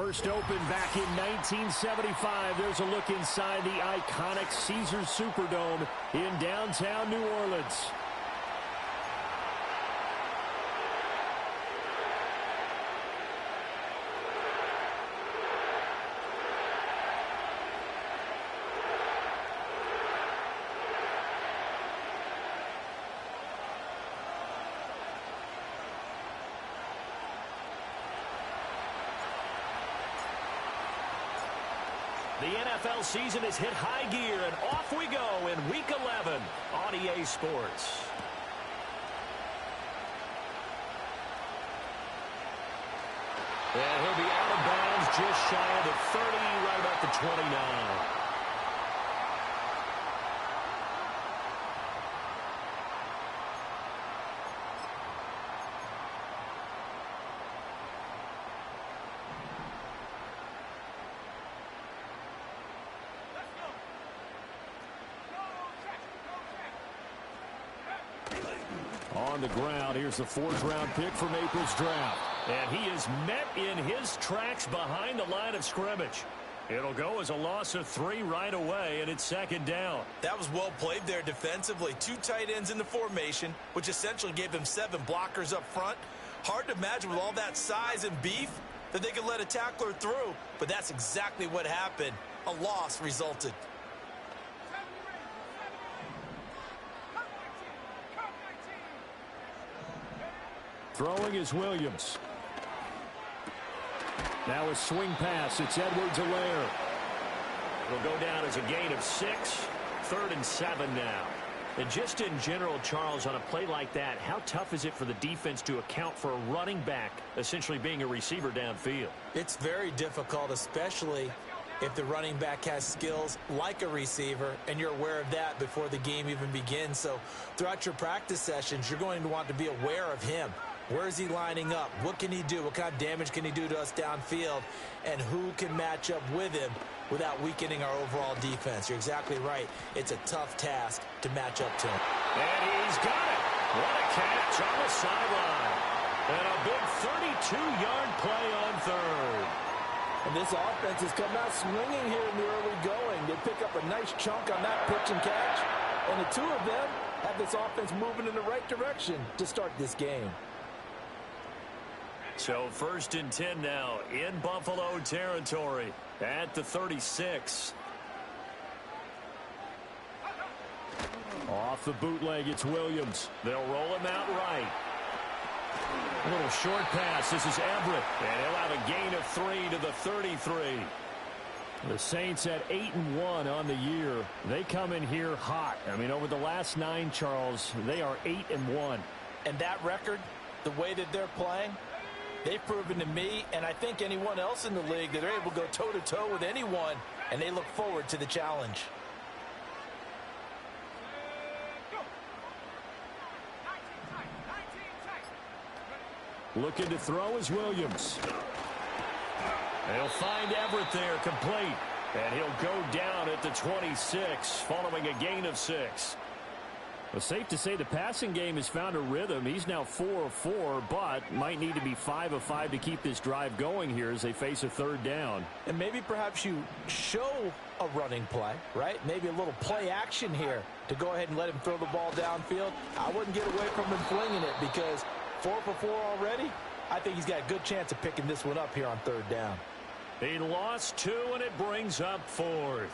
first opened back in 1975. There's a look inside the iconic Caesars Superdome in downtown New Orleans. The NFL season has hit high gear, and off we go in Week 11 on EA Sports. And he'll be out of bounds just shy of the 30, right about the 29. On the ground, here's the fourth-round pick from April's draft. And he is met in his tracks behind the line of scrimmage. It'll go as a loss of 3 right away, and it's second down. That was well played there defensively. 2 tight ends in the formation, which essentially gave them 7 blockers up front. Hard to imagine with all that size and beef that they could let a tackler through, but that's exactly what happened. A loss resulted. Throwing is Williams. Now a swing pass. It's Edwards-Helaire. It'll go down as a gain of 6. 3rd and 7 now. And just in general, Charles, on a play like that, how tough is it for the defense to account for a running back essentially being a receiver downfield? It's very difficult, especially if the running back has skills like a receiver, and you're aware of that before the game even begins. So throughout your practice sessions, you're going to want to be aware of him. Where is he lining up? What can he do? What kind of damage can he do to us downfield? And who can match up with him without weakening our overall defense? You're exactly right. It's a tough task to match up to him. And he's got it. What a catch on the sideline. And a big 32-yard play on 3rd. And this offense has come out swinging here in the early going. They pick up a nice chunk on that pitch and catch. And the 2 of them have this offense moving in the right direction to start this game. So 1st and 10 now in Buffalo territory at the 36. Off the bootleg, it's Williams. They'll roll him out right. A little short pass. This is Everett. And he'll have a gain of 3 to the 33. The Saints at 8-1 on the year. They come in here hot. I mean, over the last 9, Charles, they are 8-1. And that record, the way that they're playing, they've proven to me, and I think anyone else in the league, that they're able to go toe-to-toe with anyone, and they look forward to the challenge. Looking to throw is Williams. They'll find Everett there, complete. And he'll go down at the 26, following a gain of 6. Well, safe to say the passing game has found a rhythm. He's now 4 of 4, but might need to be 5 of 5 to keep this drive going here as they face a 3rd down. And maybe perhaps you show a running play, right? Maybe a little play action here to go ahead and let him throw the ball downfield. I wouldn't get away from him flinging it because 4 for 4 already. I think he's got a good chance of picking this one up here on 3rd down. He lost 2, and it brings up 4th.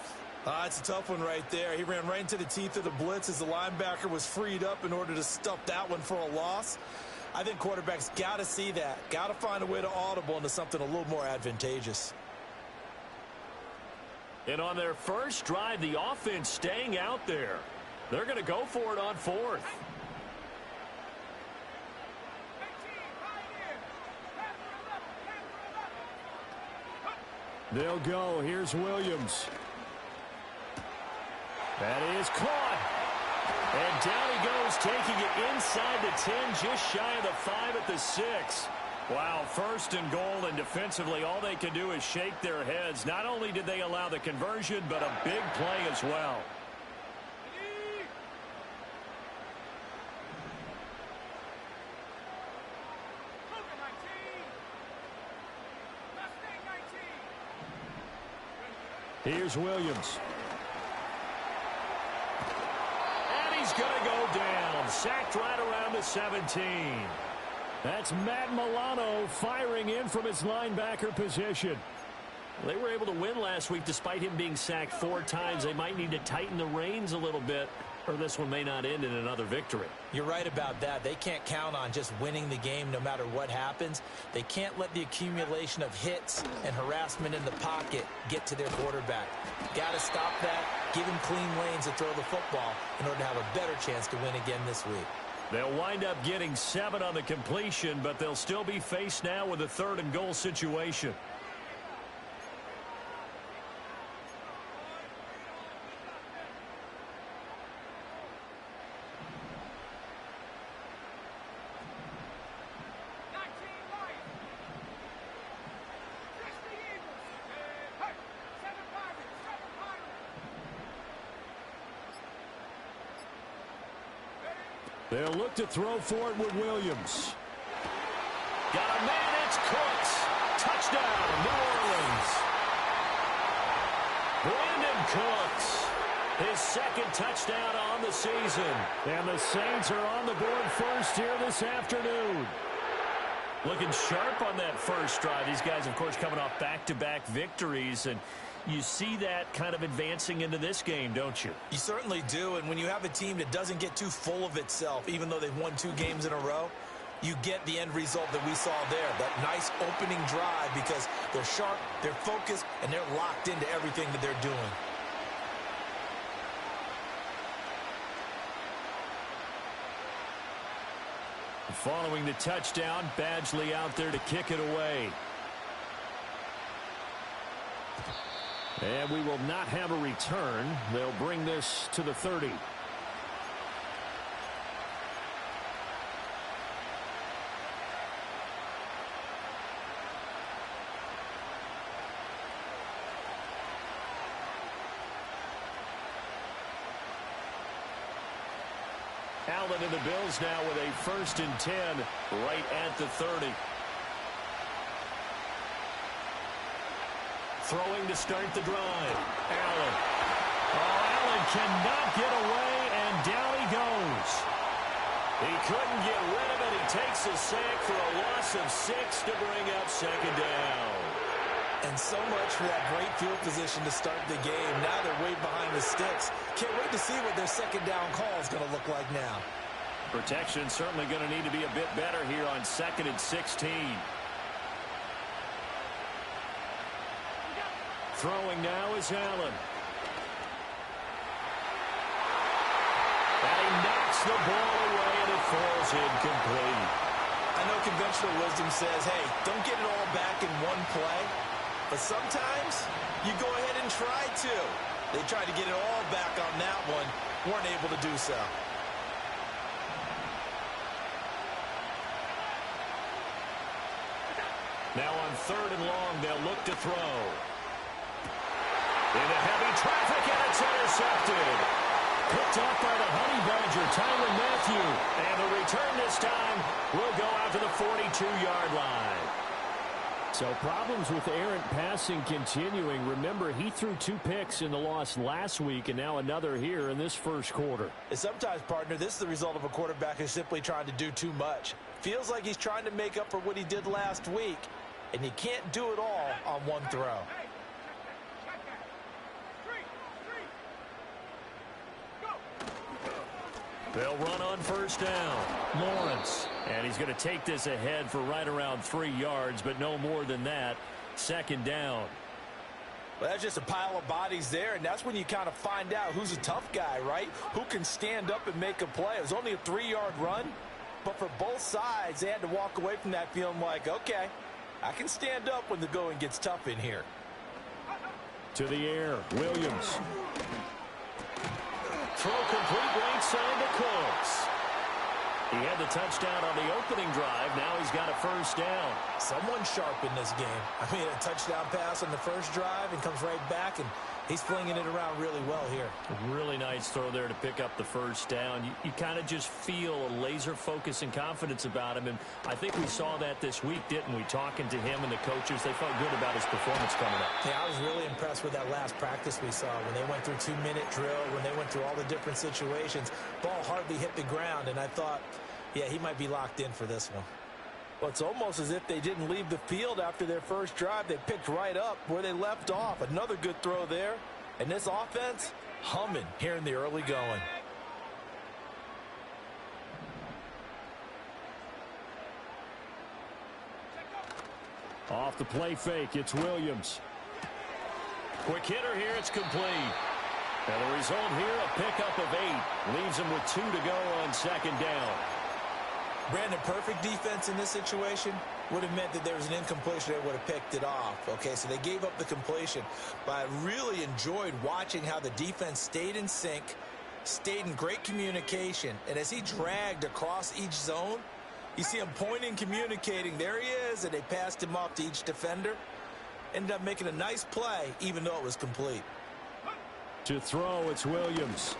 It's a tough one right there. He ran right into the teeth of the blitz as the linebacker was freed up in order to stuff that one for a loss. I think quarterbacks got to see that. Got to find a way to audible into something a little more advantageous. And on their first drive, the offense staying out there. They're going to go for it on 4th. They'll go. Here's Williams. That is caught. And down he goes, taking it inside the 10, just shy of the 5 at the 6. Wow, 1st and goal, and defensively all they can do is shake their heads. Not only did they allow the conversion, but a big play as well. Here's Williams. And he's going to go down. Sacked right around the 17. That's Matt Milano firing in from his linebacker position. They were able to win last week despite him being sacked 4 times. They might need to tighten the reins a little bit, or this one may not end in another victory. You're right about that. They can't count on just winning the game no matter what happens. They can't let the accumulation of hits and harassment in the pocket get to their quarterback. Got to stop that, give him clean lanes to throw the football in order to have a better chance to win again this week. They'll wind up getting 7 on the completion, but they'll still be faced now with a 3rd and goal situation. They'll look to throw for it with Williams. Got a man, it's Cooks. Touchdown, New Orleans. Brandon Cooks, his 2nd touchdown on the season. And the Saints are on the board first here this afternoon. Looking sharp on that first drive. These guys, of course, coming off back-to-back victories, and you see that kind of advancing into this game, don't you? You certainly do, and when you have a team that doesn't get too full of itself, even though they've won 2 games in a row, you get the end result that we saw there, that nice opening drive, because they're sharp, they're focused, and they're locked into everything that they're doing. Following the touchdown, Badgley out there to kick it away. And we will not have a return. They'll bring this to the 30. Allen and the Bills now with a 1st and 10 right at the 30. Throwing to start the drive. Allen. Oh, Allen cannot get away, and down he goes. He couldn't get rid of it. He takes a sack for a loss of 6 to bring up 2nd down. And so much for that great field position to start the game. Now they're way behind the sticks. Can't wait to see what their 2nd down call is going to look like now. Protection certainly going to need to be a bit better here on 2nd and 16. Throwing now is Allen. And he knocks the ball away, and it falls incomplete. I know conventional wisdom says, hey, don't get it all back in one play. But sometimes you go ahead and try to. They tried to get it all back on that one. Weren't able to do so. Now on 3rd and long, they'll look to throw. Into heavy traffic, and it's intercepted. Picked up by the Honey Badger, Tyrann Mathieu. And the return this time will go out to the 42-yard line. So problems with errant passing continuing. Remember, he threw 2 picks in the loss last week, and now another here in this first quarter. And sometimes, partner, this is the result of a quarterback who's simply trying to do too much. Feels like he's trying to make up for what he did last week, and you can't do it all on one throw. They'll run on 1st down. Lawrence. And he's going to take this ahead for right around 3 yards, but no more than that. 2nd down. Well, that's just a pile of bodies there, and that's when you kind of find out who's a tough guy, right? Who can stand up and make a play. It was only a 3-yard run, but for both sides, they had to walk away from that feeling like, okay, I can stand up when the going gets tough in here. To the air, Williams. Throw complete right side to Cooks. He had the touchdown on the opening drive. Now he's got a 1st down. Someone sharp in this game. I mean, a touchdown pass on the first drive and comes right back and He's flinging it around really well here. Really nice throw there to pick up the first down. You kind of just feel a laser focus and confidence about him, and I think we saw that this week, didn't we? Talking to him and the coaches, they felt good about his performance coming up. Yeah, I was really impressed with that last practice we saw when they went through 2-minute drill, when they went through all the different situations. Ball hardly hit the ground, and I thought, yeah, he might be locked in for this one. Well, it's almost as if they didn't leave the field after their first drive. They picked right up where they left off. Another good throw there. And this offense, humming here in the early going. Off the play fake, it's Williams. Quick hitter here, it's complete. And the result here, a pickup of 8. Leaves him with 2 to go on second down. Brandon, perfect defense in this situation would have meant that there was an incompletion. They would have picked it off. Okay, so they gave up the completion. But I really enjoyed watching how the defense stayed in sync, stayed in great communication. And as he dragged across each zone, you see him pointing, communicating. There he is, and they passed him off to each defender. Ended up making a nice play, even though it was complete. To throw, it's Williams.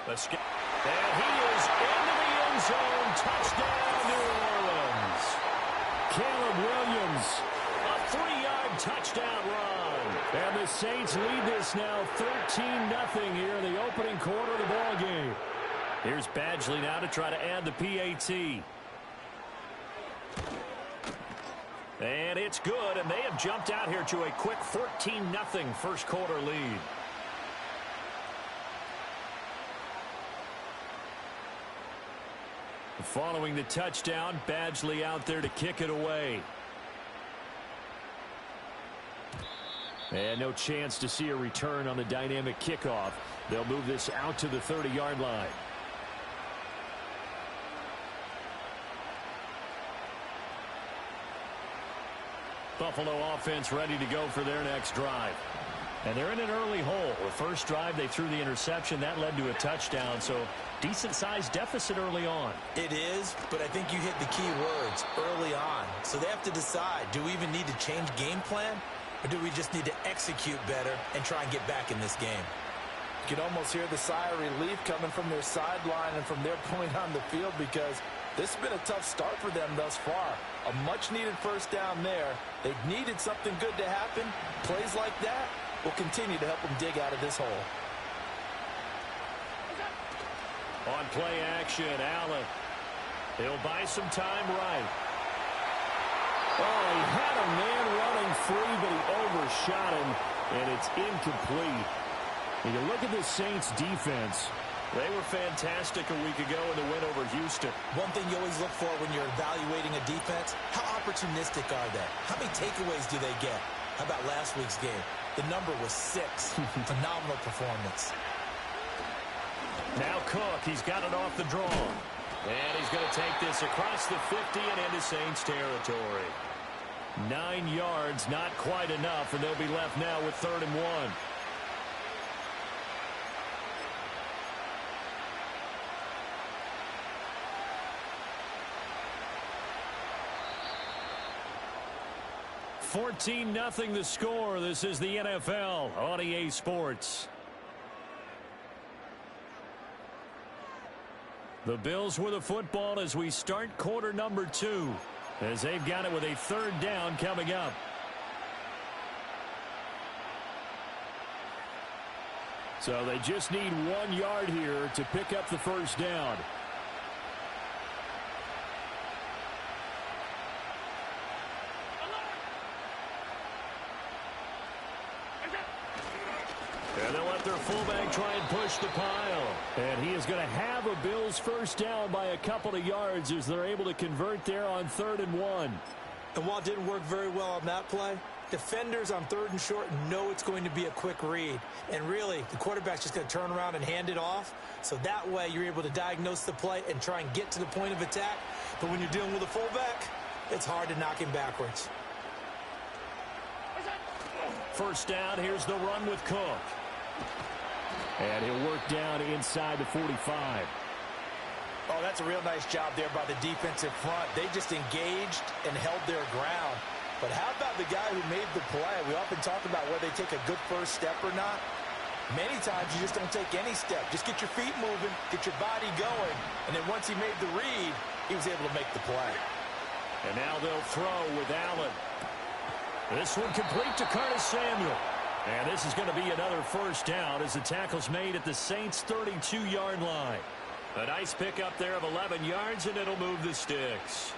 Let's get. And he is into the end zone. Touchdown, New Orleans. Caleb Williams. A 3-yard touchdown run. And the Saints lead this now 13-0 here in the opening quarter of the ball game. Here's Badgley now to try to add the PAT. And it's good, and they have jumped out here to a quick 14-0 first quarter lead. Following the touchdown, Badgley out there to kick it away. And no chance to see a return on the dynamic kickoff. They'll move this out to the 30-yard line. Buffalo offense ready to go for their next drive. And they're in an early hole. The first drive, they threw the interception. That led to a touchdown, so decent-sized deficit early on. It is, but I think you hit the key words, early on. So they have to decide, do we even need to change game plan, or do we just need to execute better and try and get back in this game? You can almost hear the sigh of relief coming from their sideline and from their point on the field, because this has been a tough start for them thus far. A much-needed first down there. They've needed something good to happen. Plays like that will continue to help them dig out of this hole. On play action, Allen. He'll buy some time right. Oh, he had a man running free, but he overshot him, and it's incomplete. And you look at the Saints defense. They were fantastic a week ago in the win over Houston. One thing you always look for when you're evaluating a defense, how opportunistic are they? How many takeaways do they get? How about last week's game? The number was 6. Phenomenal performance. Now Cook, he's got it off the draw. And he's going to take this across the 50 and into Saints territory. 9 yards, not quite enough, and they'll be left now with 3rd and 1. (14-0) the score. This is the NFL on EA Sports. The Bills with the football as we start quarter number 2, as they've got it with a 3rd down coming up. So they just need 1 yard here to pick up the first down. And they'll let their fullback try and push the pile. And he is going to have a Bills first down by a couple of yards as they're able to convert there on 3rd and 1. And while it didn't work very well on that play, defenders on 3rd and short know it's going to be a quick read. And really, the quarterback's just going to turn around and hand it off. So that way, you're able to diagnose the play and try and get to the point of attack. But when you're dealing with a fullback, it's hard to knock him backwards. First down, here's the run with Cook. And he'll work down inside the 45. Oh, that's a real nice job there by the defensive front. They just engaged and held their ground. But how about the guy who made the play? We often talk about whether they take a good first step or not. Many times you just don't take any step. Just get your feet moving, get your body going, and then once he made the read, he was able to make the play. And now they'll throw with Allen. This one complete to Curtis Samuel. And this is going to be another first down as the tackle's made at the Saints' 32-yard line. A nice pickup there of 11 yards, and it'll move the sticks.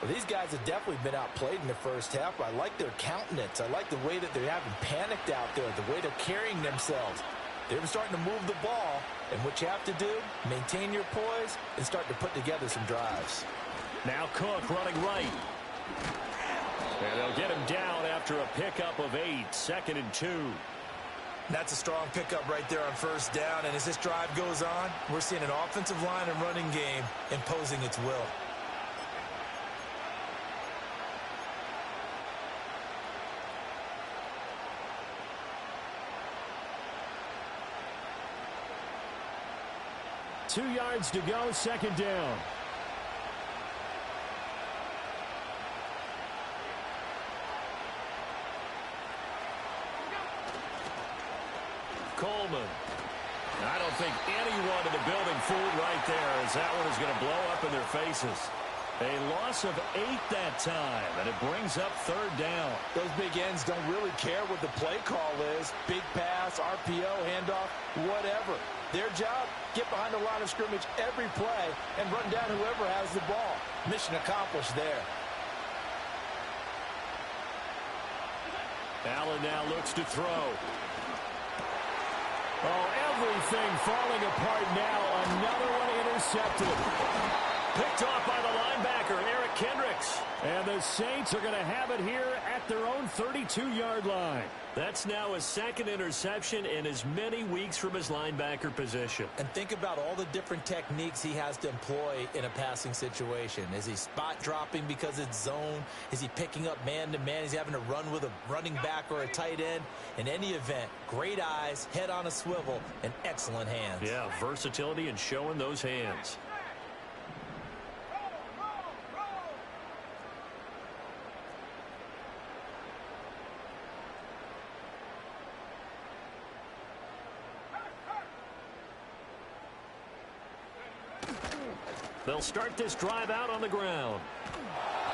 Well, these guys have definitely been outplayed in the first half. I like their countenance. I like the way that they haven't panicked out there, the way they're carrying themselves. They're starting to move the ball, and what you have to do, maintain your poise and start to put together some drives. Now Cook running right. And they'll get him down after a pickup of 8, 2nd and 2. That's a strong pickup right there on first down, and as this drive goes on, we're seeing an offensive line and running game imposing its will. Two yards to go, 2nd down. Coleman. I don't think anyone in the building fooled right there, as that one is going to blow up in their faces. A loss of 8 that time, and it brings up 3rd down. Those big ends don't really care what the play call is. Big pass, RPO, handoff, whatever. Their job, get behind the line of scrimmage every play and run down whoever has the ball. Mission accomplished there. Allen now looks to throw. Oh, everything falling apart now. Another one intercepted. Picked off by the linebacker, Eric Kendricks. And the Saints are going to have it here at their own 32-yard line. That's now his 2nd interception in as many weeks from his linebacker position. And think about all the different techniques he has to employ in a passing situation. Is he spot dropping because it's zone? Is he picking up man-to-man? Is he having to run with a running back or a tight end? In any event, great eyes, head on a swivel, and excellent hands. Yeah, versatility and showing those hands. They'll start this drive out on the ground.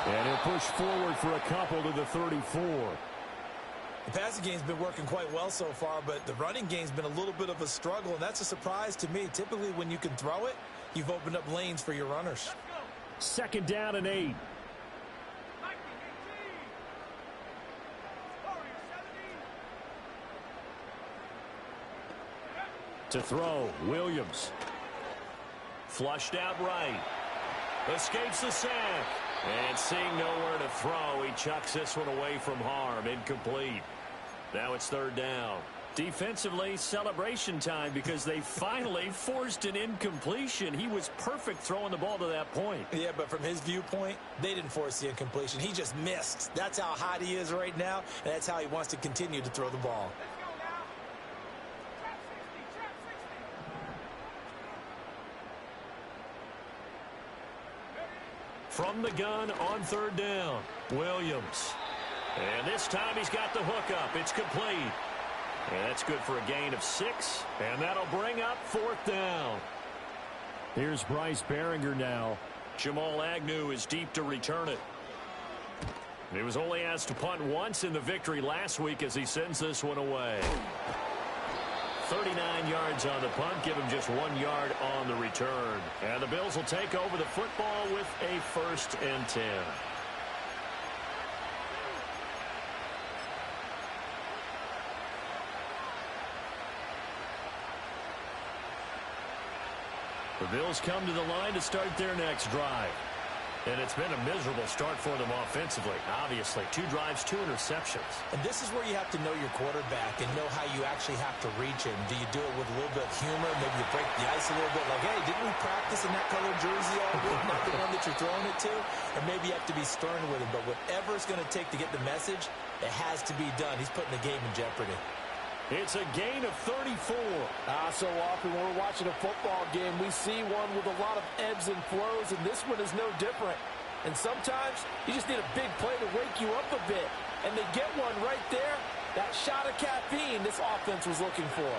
And he'll push forward for a couple to the 34. The passing game's been working quite well so far, but the running game's been a little bit of a struggle, and that's a surprise to me. Typically, when you can throw it, you've opened up lanes for your runners. 2nd down and 8. To throw, Williams. Flushed out right. Escapes the sack. And seeing nowhere to throw, he chucks this one away from harm. Incomplete. Now it's 3rd down. Defensively, celebration time because they finally forced an incompletion. He was perfect throwing the ball to that point. Yeah, but from his viewpoint, they didn't force the incompletion. He just missed. That's how hot he is right now, and that's how he wants to continue to throw the ball. From the gun on 3rd down, Williams. And this time he's got the hookup. It's complete. And that's good for a gain of 6. And that'll bring up 4th down. Here's Bryce Behringer now. Jamal Agnew is deep to return it. He was only asked to punt once in the victory last week as he sends this one away. 39 yards on the punt, give him just 1 yard on the return. And the Bills will take over the football with a 1st and 10. The Bills come to the line to start their next drive. And it's been a miserable start for them offensively. Obviously, 2 drives, 2 interceptions. And this is where you have to know your quarterback and know how you actually have to reach him. Do you do it with a little bit of humor? Maybe you break the ice a little bit. Like, hey, didn't we practice in that colored jersey all week? Not the one that you're throwing it to? Or maybe you have to be stern with him. But whatever it's going to take to get the message, it has to be done. He's putting the game in jeopardy. It's a gain of 34. So often when we're watching a football game, we see one with a lot of ebbs and flows, and this one is no different. And sometimes you just need a big play to wake you up a bit. And they get one right there. That shot of caffeine this offense was looking for.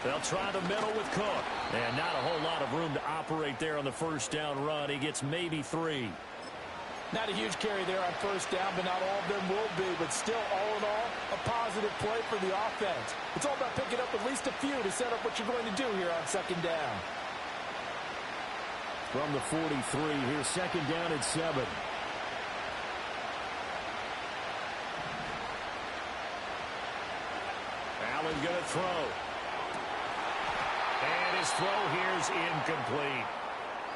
They'll try the middle with Cook. And not a whole lot of room to operate there on the first down run. He gets maybe 3. Not a huge carry there on first down, but not all of them will be. But still, all in all, a positive play for the offense. It's all about picking up at least a few to set up what you're going to do here on second down. From the 43, here's second down at 7. Allen going to throw. And his throw here is incomplete.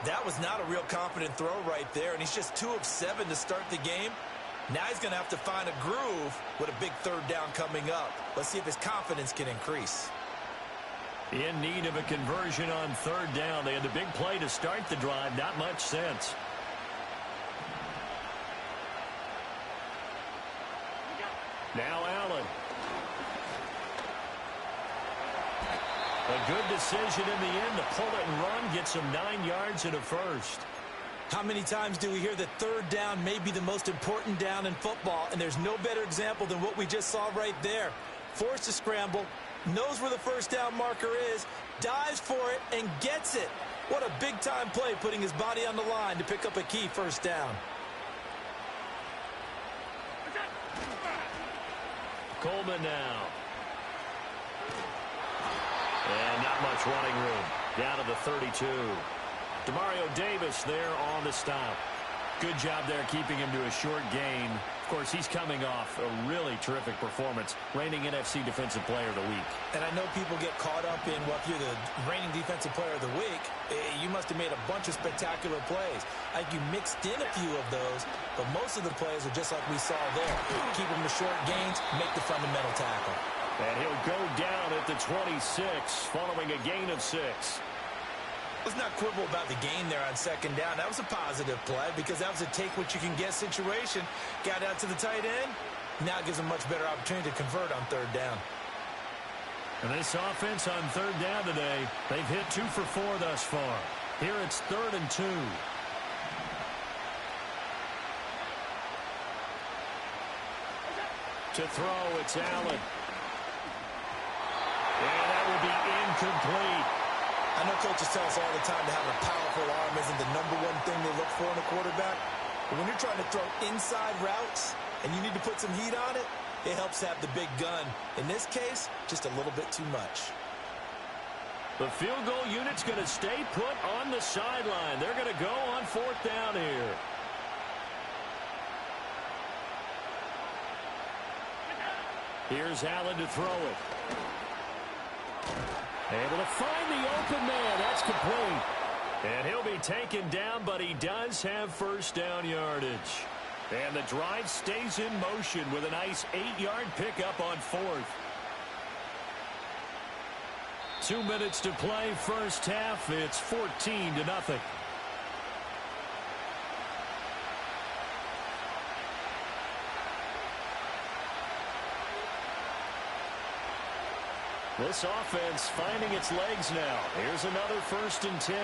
That was not a real confident throw right there, and he's just 2 of 7 to start the game. Now he's going to have to find a groove with a big third down coming up. Let's see if his confidence can increase. In need of a conversion on third down. They had the big play to start the drive. Not much sense. Now Allen. A good decision in the end to pull it and run. Gets him 9 yards and a first. How many times do we hear that third down may be the most important down in football, and there's no better example than what we just saw right there. Forced to scramble, knows where the first down marker is, dives for it, and gets it. What a big-time play, putting his body on the line to pick up a key first down. Coleman now. And not much running room. Down to the 32. Demario Davis there on the stop. Good job there keeping him to a short gain. Of course, he's coming off a really terrific performance. Reigning NFC Defensive Player of the Week. And I know people get caught up in, well, if you're the reigning Defensive Player of the Week, you must have made a bunch of spectacular plays. Like you mixed in a few of those, but most of the plays are just like we saw there. Keep them to short gains, make the fundamental tackle. And he'll go down at the 26 following a gain of 6. Let's not quibble about the gain there on second down. That was a positive play because that was a take-what-you-can-get situation. Got out to the tight end. Now it gives them a much better opportunity to convert on third down. And this offense on third down today, they've hit 2 for 4 thus far. Here it's 3rd and 2. To throw, it's Allen. And that will be incomplete. I know coaches tell us all the time that having a powerful arm isn't the #1 thing they look for in a quarterback. But when you're trying to throw inside routes and you need to put some heat on it, it helps have the big gun. In this case, just a little bit too much. The field goal unit's going to stay put on the sideline. They're going to go on 4th down here. Here's Allen to throw it. Able to find the open man. That's complete. And he'll be taken down, but he does have first down yardage. And the drive stays in motion with a nice 8-yard pickup on 4th. 2 minutes to play first half. It's 14-0. This offense finding its legs now. Here's another 1st and 10.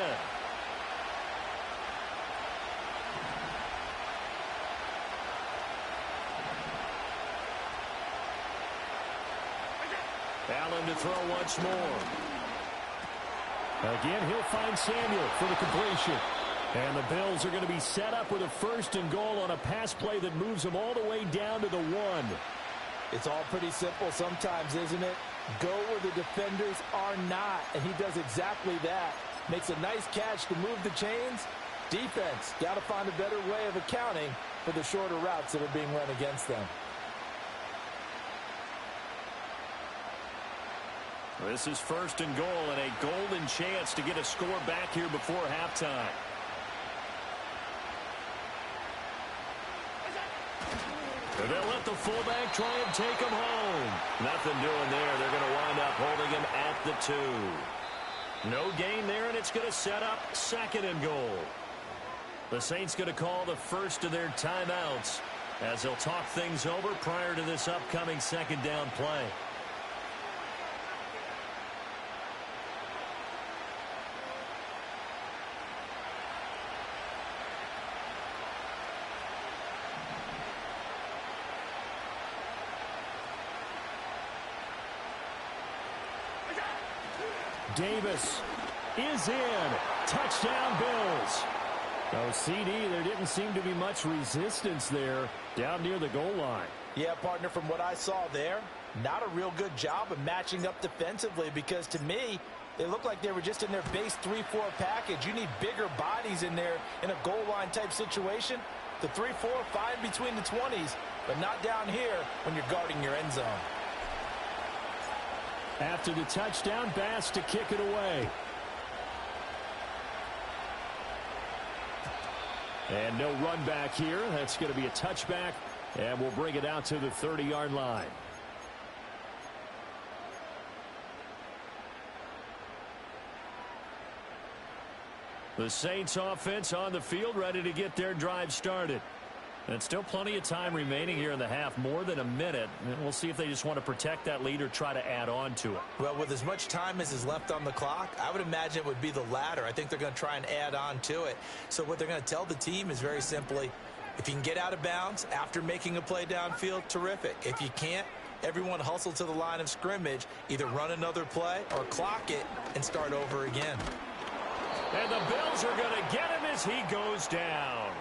Allen to throw once more. Again, he'll find Samuel for the completion. And the Bills are going to be set up with a 1st and goal on a pass play that moves them all the way down to the 1. It's all pretty simple sometimes, isn't it? Go where the defenders are not, and he does exactly that. Makes a nice catch to move the chains. Defense, got to find a better way of accounting for the shorter routes that are being run against them. This is 1st and goal and a golden chance to get a score back here before halftime. They'll let the fullback try and take him home. Nothing doing there. They're going to wind up holding him at the 2. No gain there, and it's going to set up 2nd and goal. The Saints going to call the first of their timeouts as they'll talk things over prior to this upcoming 2nd down play. Davis is in. Touchdown, Bills. Oh, CD, there didn't seem to be much resistance there down near the goal line. Yeah, partner, from what I saw there, not a real good job of matching up defensively because to me, it looked like they were just in their base 3-4 package. You need bigger bodies in there in a goal line type situation. The 3-4, fine between the 20s, but not down here when you're guarding your end zone. After the touchdown, Bass to kick it away. And no run back here. That's going to be a touchback, and we'll bring it out to the 30-yard line. The Saints offense on the field, ready to get their drive started. And still plenty of time remaining here in the half, more than a minute. And we'll see if they just want to protect that lead or try to add on to it. Well, with as much time as is left on the clock, I would imagine it would be the latter. I think they're going to try and add on to it. So what they're going to tell the team is very simply, if you can get out of bounds after making a play downfield, terrific. If you can't, everyone hustle to the line of scrimmage, either run another play or clock it and start over again. And the Bills are going to get him as he goes down.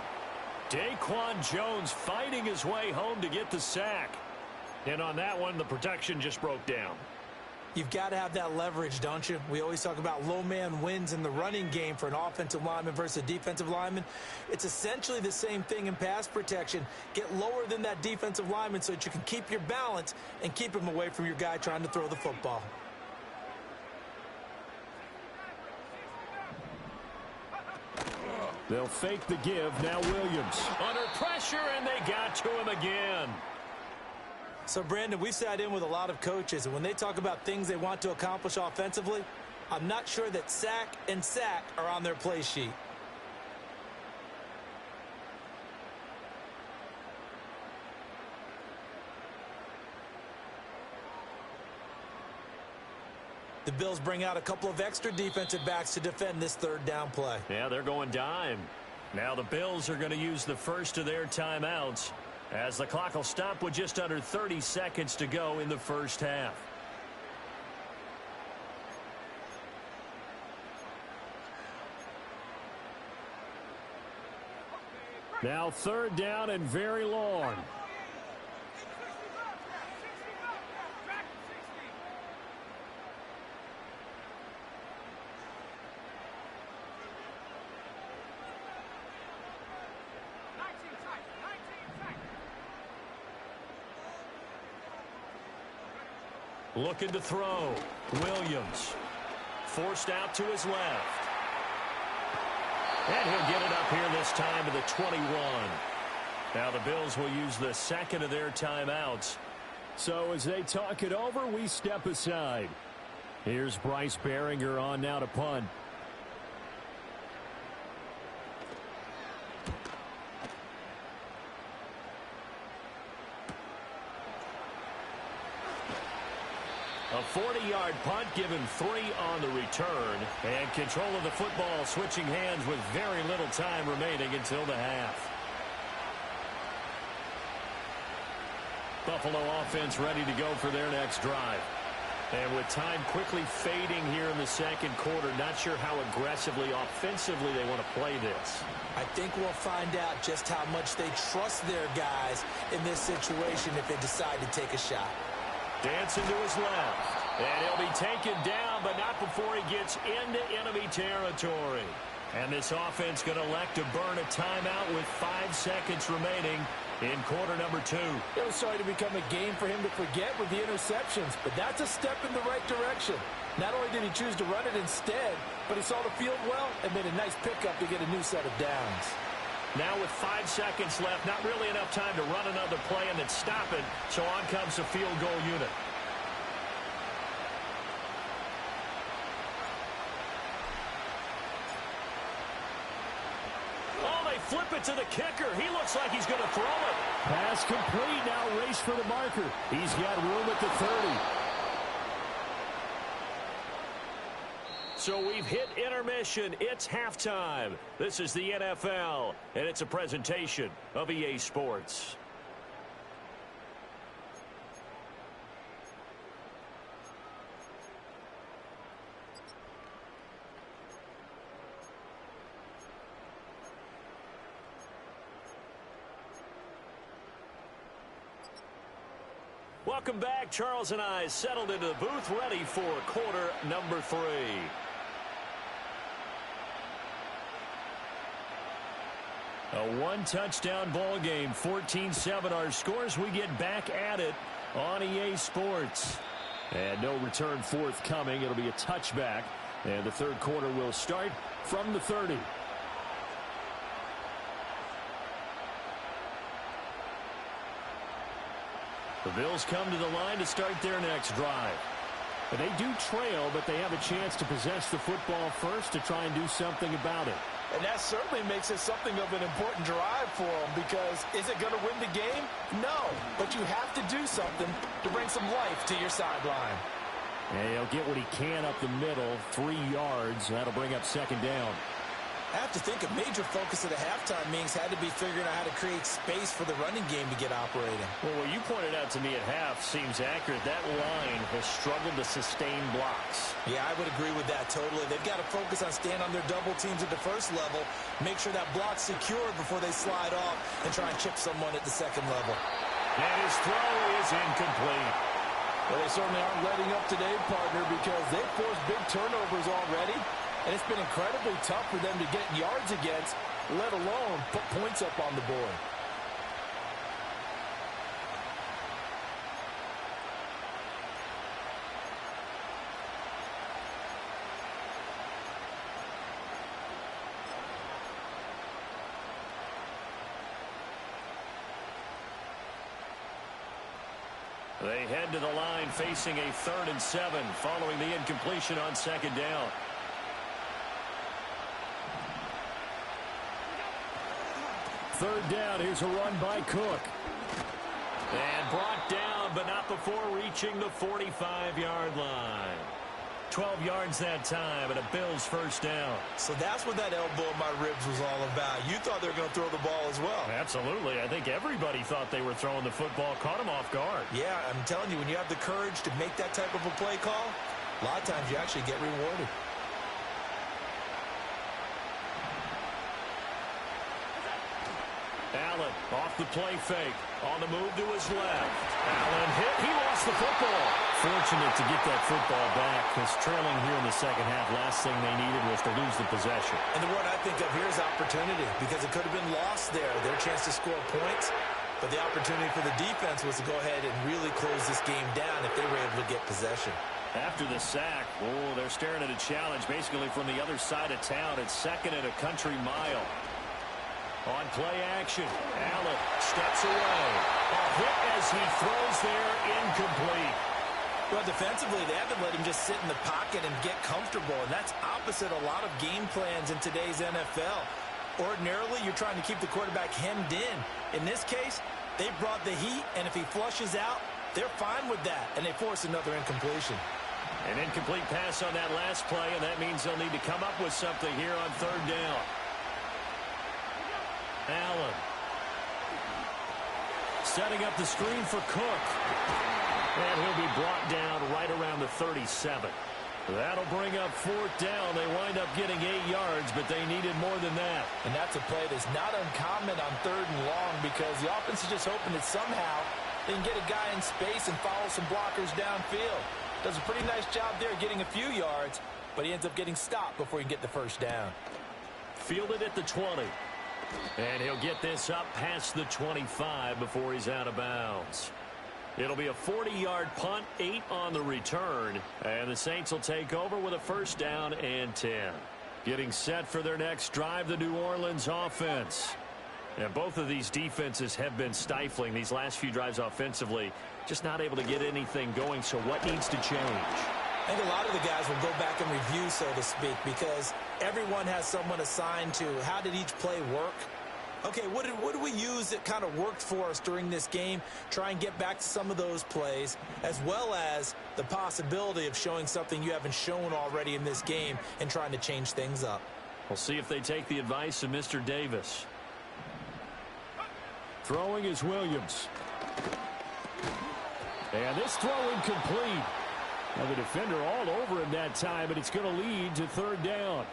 Daquan Jones fighting his way home to get the sack. And on that one, the protection just broke down. You've got to have that leverage, don't you? We always talk about low man wins in the running game for an offensive lineman versus a defensive lineman. It's essentially the same thing in pass protection. Get lower than that defensive lineman so that you can keep your balance and keep him away from your guy trying to throw the football. They'll fake the give. Now Williams. Under pressure, and they got to him again. So, Brandon, we've sat in with a lot of coaches, and when they talk about things they want to accomplish offensively, I'm not sure that sack and sack are on their play sheet. The Bills bring out a couple of extra defensive backs to defend this third down play. Yeah, they're going dime. Now the Bills are going to use the first of their timeouts as the clock will stop with just under 30 seconds to go in the first half. Now third down and very long. Looking to throw. Williams. Forced out to his left. And he'll get it up here this time to the 21. Now the Bills will use the second of their timeouts. So as they talk it over, we step aside. Here's Bryce Behringer on now to punt. A 40-yard punt, given 3 on the return. And control of the football switching hands with very little time remaining until the half. Buffalo offense ready to go for their next drive. And with time quickly fading here in the second quarter, not sure how aggressively, offensively they want to play this. I think we'll find out just how much they trust their guys in this situation if they decide to take a shot. Dancing to his left. And he'll be taken down, but not before he gets into enemy territory. And this offense going to elect to burn a timeout with 5 seconds remaining in quarter number 2. It was starting to become a game for him to forget with the interceptions, but that's a step in the right direction. Not only did he choose to run it instead, but he saw the field well and made a nice pickup to get a new set of downs. Now with 5 seconds left, not really enough time to run another play and then stop it, so on comes the field goal unit. Oh, they flip it to the kicker. He looks like he's going to throw it. Pass complete. Now race for the marker. He's got room at the 30. So we've hit intermission. It's halftime. This is the NFL, and it's a presentation of EA Sports. Welcome back. Charles and I settled into the booth, ready for quarter number 3. A one-touchdown ball game, 14-7 our scores. We get back at it on EA Sports. And no return forthcoming. It'll be a touchback. And the third quarter will start from the 30. The Bills come to the line to start their next drive. They do trail, but they have a chance to possess the football first to try and do something about it. And that certainly makes it something of an important drive for them, because is it going to win the game? No, but you have to do something to bring some life to your sideline. And he'll get what he can up the middle, 3 yards. That'll bring up second down. I have to think a major focus of the halftime meetings had to be figuring out how to create space for the running game to get operating. Well, what you pointed out to me at half seems accurate. That line has struggled to sustain blocks. Yeah, I would agree with that totally. They've got to focus on staying on their double teams at the first level, make sure that block's secured before they slide off and try and chip someone at the second level. And his throw is incomplete. Well, they certainly aren't letting up today, partner, because they've forced big turnovers already. And it's been incredibly tough for them to get yards against, let alone put points up on the board. They head to the line facing a 3rd and 7 following the incompletion on second down. Third down, here's a run by Cook. And brought down, but not before reaching the 45-yard line. 12 yards that time, and a Bills first down. So that's what that elbow in my ribs was all about. You thought they were going to throw the ball as well. Absolutely. I think everybody thought they were throwing the football, caught him off guard. Yeah, I'm telling you, when you have the courage to make that type of a play call, a lot of times you actually get rewarded. Allen off the play fake. On the move to his left. Allen hit. He lost the football. Fortunate to get that football back, because trailing here in the second half, last thing they needed was to lose the possession. And the word I think of here is opportunity, because it could have been lost there. Their chance to score points, but the opportunity for the defense was to go ahead and really close this game down if they were able to get possession. After the sack, they're staring at a challenge basically from the other side of town. It's 2nd and a country mile. On play action, Allen steps away. A hit as he throws there, incomplete. Well, defensively, they haven't let him just sit in the pocket and get comfortable, and that's opposite a lot of game plans in today's NFL. Ordinarily, you're trying to keep the quarterback hemmed in. In this case, they brought the heat, and if he flushes out, they're fine with that, and they force another incompletion. An incomplete pass on that last play, and that means they'll need to come up with something here on 3rd down. Allen setting up the screen for Cook. And he'll be brought down right around the 37. That'll bring up 4th down. They wind up getting 8 yards, but they needed more than that. And that's a play that's not uncommon on 3rd and long, because the offense is just hoping that somehow they can get a guy in space and follow some blockers downfield. Does a pretty nice job there getting a few yards, but he ends up getting stopped before he can get the first down. Fielded at the 20. And he'll get this up past the 25 before he's out of bounds. It'll be a 40-yard punt, 8 on the return. And the Saints will take over with a 1st down and 10. Getting set for their next drive, the New Orleans offense. And both of these defenses have been stifling these last few drives offensively. Just not able to get anything going, so what needs to change? I think a lot of the guys will go back and review, so to speak, because everyone has someone assigned to how did each play work. Okay, what did we use that kind of worked for us during this game? Try and get back to some of those plays, as well as the possibility of showing something you haven't shown already in this game and trying to change things up. We'll see if they take the advice of Mr. Davis. Throwing is Williams. And this throw incomplete. Now the defender all over him that time, but it's going to lead to 3rd down.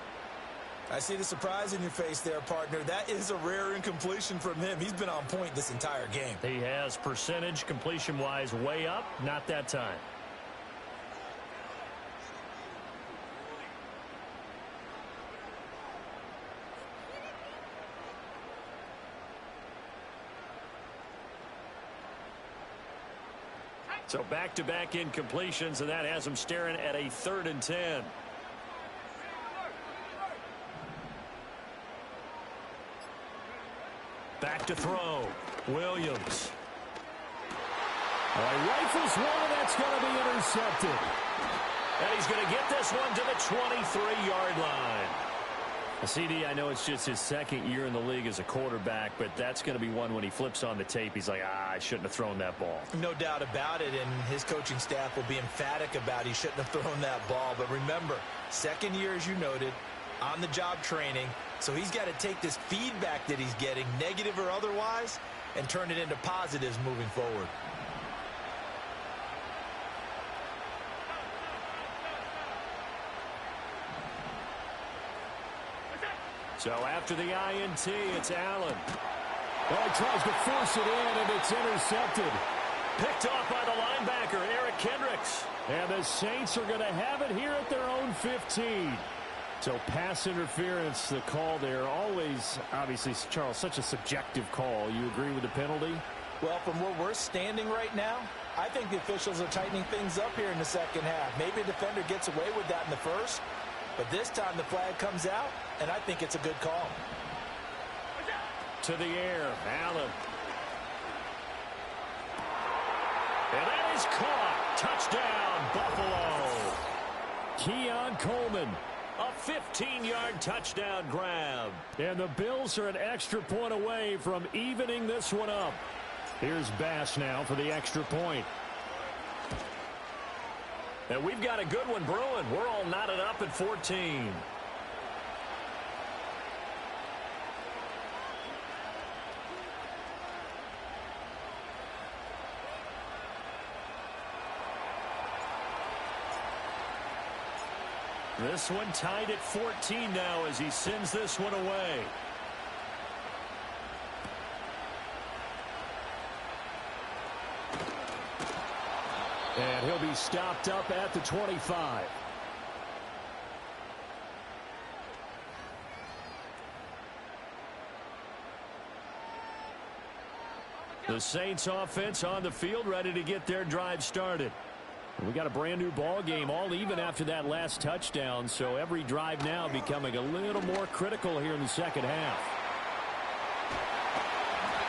I see the surprise in your face there, partner. That is a rare incompletion from him. He's been on point this entire game. He has percentage completion-wise way up, not that time. So back-to-back incompletions, and that has him staring at a 3rd and 10. Back to throw. Williams. Rifles one, that's going to be intercepted. And he's going to get this one to the 23-yard line. CD, I know it's just his 2nd year in the league as a quarterback, but that's going to be one when he flips on the tape. He's like, I shouldn't have thrown that ball. No doubt about it, and his coaching staff will be emphatic about he shouldn't have thrown that ball. But remember, 2nd year, as you noted, on-the-job training. So he's got to take this feedback that he's getting, negative or otherwise, and turn it into positives moving forward. So after the INT, it's Allen. Well, he tries to force it in, and it's intercepted. Picked off by the linebacker, Erkyre47. And the Saints are going to have it here at their own 15. So pass interference, the call there. Always, obviously, Charles, such a subjective call. You agree with the penalty? Well, from where we're standing right now, I think the officials are tightening things up here in the second half. Maybe a defender gets away with that in the first, but this time the flag comes out, and I think it's a good call. To the air, Allen. And that is caught. Touchdown, Buffalo. Keon Coleman. A 15-yard touchdown grab. And the Bills are an extra point away from evening this one up. Here's Bass now for the extra point. And we've got a good one brewing. We're all knotted up at 14. This one tied at 14 now as he sends this one away. And he'll be stopped up at the 25. The Saints offense on the field, ready to get their drive started. We got a brand new ball game, all even after that last touchdown, so every drive now becoming a little more critical here in the second half.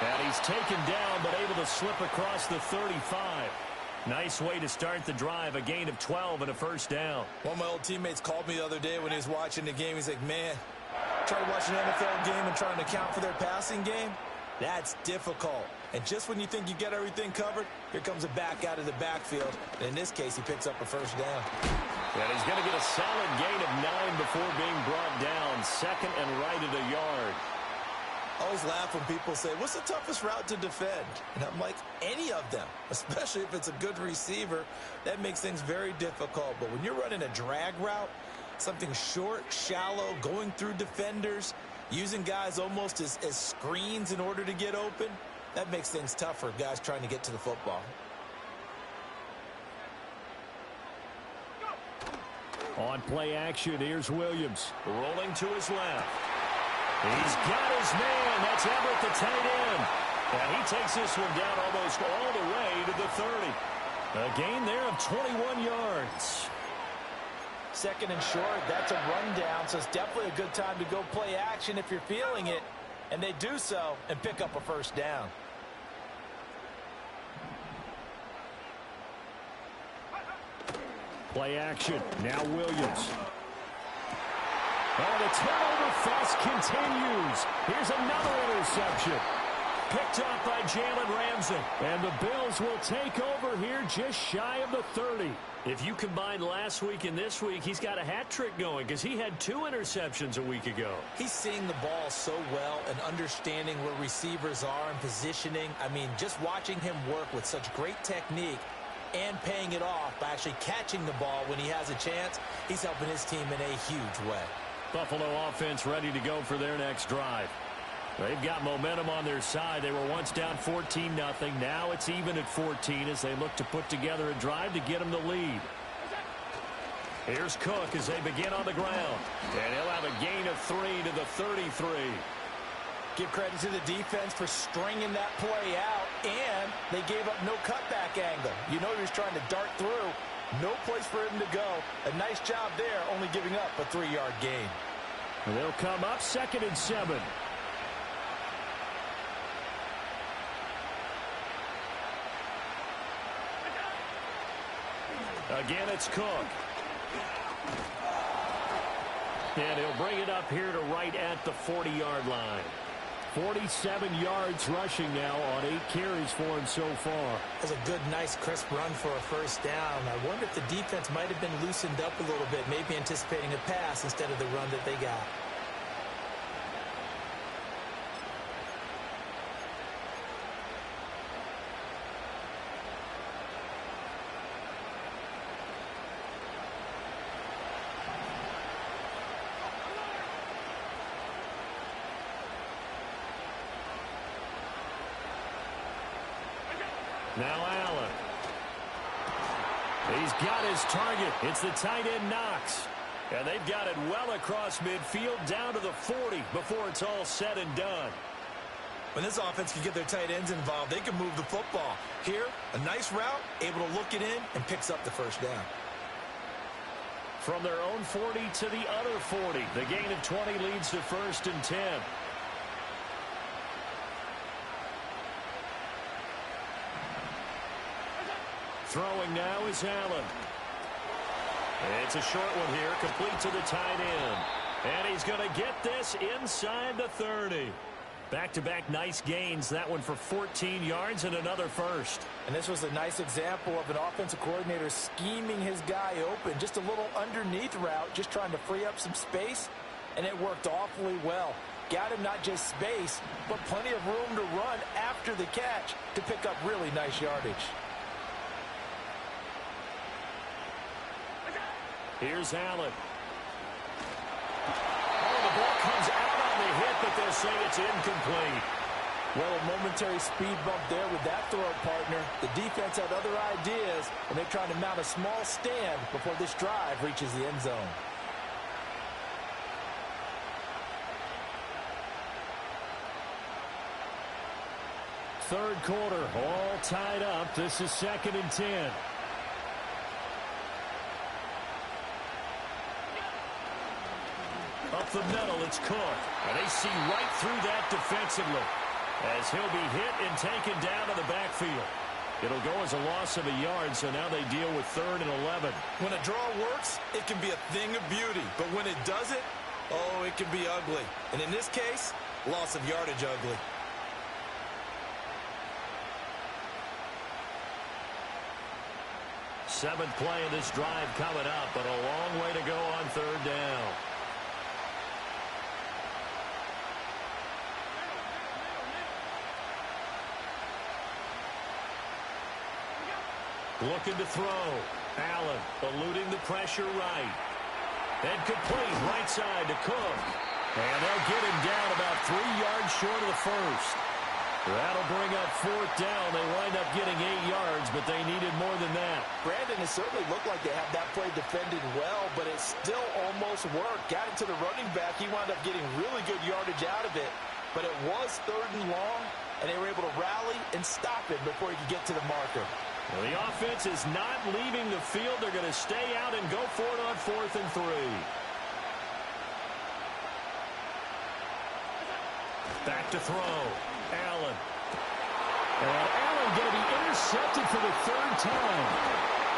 And he's taken down, but able to slip across the 35. Nice way to start the drive, a gain of 12 and a first down. One of my old teammates called me the other day when he was watching the game. He's like, man, trying to watch an NFL game and trying to account for their passing game, that's difficult. And just when you think you get everything covered, here comes a back out of the backfield. And in this case, he picks up a first down. And he's going to get a solid gain of 9 before being brought down. Second and right at a yard. I always laugh when people say, what's the toughest route to defend? And I'm like, any of them, especially if it's a good receiver. That makes things very difficult. But when you're running a drag route, something short, shallow, going through defenders, using guys almost as screens in order to get open, that makes things tough for guys trying to get to the football. On play action, here's Williams. Rolling to his left. He's got his man. That's Everett, the tight end. And he takes this one down almost all the way to the 30. A gain there of 21 yards. Second and short, that's a rundown, so it's definitely a good time to go play action if you're feeling it. And they do so and pick up a first down. Play action. Now Williams. Oh, the turnover fest continues. Here's another interception. Picked off by Jalen Ramsey. And the Bills will take over here just shy of the 30. If you combine last week and this week, he's got a hat trick going because he had 2 interceptions a week ago. He's seeing the ball so well and understanding where receivers are and positioning. I mean, just watching him work with such great technique and paying it off by actually catching the ball when he has a chance, he's helping his team in a huge way. Buffalo offense ready to go for their next drive. They've got momentum on their side. They were once down 14-0. Now it's even at 14 as they look to put together a drive to get them the lead. Here's Cook as they begin on the ground. And he'll have a gain of 3 to the 33. Give credit to the defense for stringing that play out, and they gave up no cutback angle. You know he was trying to dart through. No place for him to go. A nice job there, only giving up a 3-yard gain. And they'll come up 2nd and 7. Again, it's Cook. And he'll bring it up here to right at the 40-yard line. 47 yards rushing now on 8 carries for him so far. That's a good, nice, crisp run for a first down. I wonder if the defense might have been loosened up a little bit, maybe anticipating a pass instead of the run that they got. Now Allen. He's got his target. It's the tight end Knox. And they've got it well across midfield down to the 40 before it's all said and done. When this offense can get their tight ends involved, they can move the football. Here, a nice route, able to look it in, and picks up the first down. From their own 40 to the other 40. The gain of 20 leads to 1st and 10. Throwing now is Allen. It's a short one here, complete to the tight end. And he's going to get this inside the 30. Back-to-back nice gains, that one for 14 yards and another first. And this was a nice example of an offensive coordinator scheming his guy open. Just a little underneath route, just trying to free up some space, and it worked awfully well. Got him not just space, but plenty of room to run after the catch to pick up really nice yardage. Here's Allen. Oh, the ball comes out on the hit, but they'll say it's incomplete. Well, a momentary speed bump there with that throw partner. The defense had other ideas, and they're trying to mount a small stand before this drive reaches the end zone. Third quarter, all tied up. This is 2nd and 10. Up the middle, it's Cook. And they see right through that defensively as he'll be hit and taken down to the backfield. It'll go as a loss of a yard, so now they deal with 3rd and 11. When a draw works, it can be a thing of beauty. But when it doesn't, oh, it can be ugly. And in this case, loss of yardage ugly. Seventh play of this drive coming up, but a long way to go on 3rd down. Looking to throw. Allen eluding the pressure right. And complete right side to Cook. And they'll get him down about 3 yards short of the first. That'll bring up 4th down. They wind up getting 8 yards, but they needed more than that. Brandon, it certainly looked like they had that play defended well, but it still almost worked. Got it to the running back. He wound up getting really good yardage out of it. But it was 3rd and long, and they were able to rally and stop it before he could get to the marker. Well, the offense is not leaving the field. They're going to stay out and go for it on 4th and 3. Back to throw. Allen. And Allen going to be intercepted for the 3rd time.